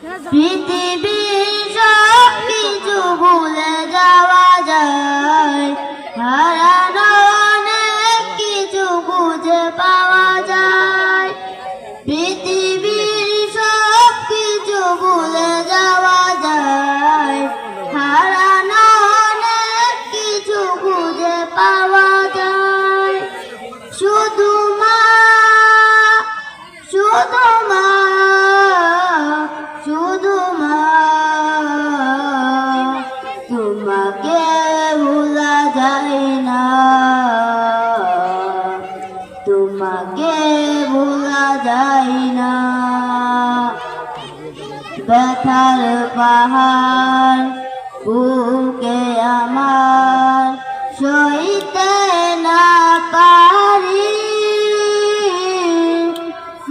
পৃথিবীর সব কিছু ভুলে যাওয়া যায়, হারানো অনেক কিছু খুঁজে পাওয়া যায়। পৃথিবীর সব কিছু ভুলে যাওয়া যায়, হারানো অনেক কিছু খুঁজে পাওয়া যায়। শুধু মা, শুধু মা, শুধু মা, তোমাকে ভোলা যায় না, তোমাকে ভোলা যায় না। ব্যথার পাহাড় বুকে আমার সইতে না পারি,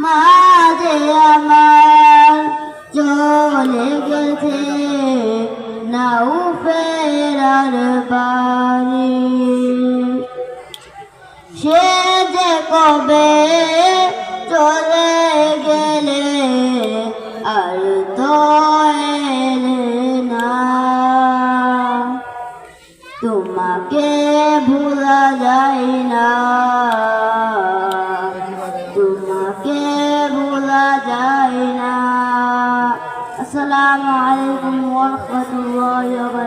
মাঝে আমার চলে গেছে নাও ফেরার বাড়ি। সে যে কবে চলে গেলে আর তো এলে না, তোমাকে ভোলা যায় না, তোমাকে ভোলা যায় না। আসসালামু আলাইকুম ওয়া রাহমাতুল্লাহি ওয়া বারাকাতুহু।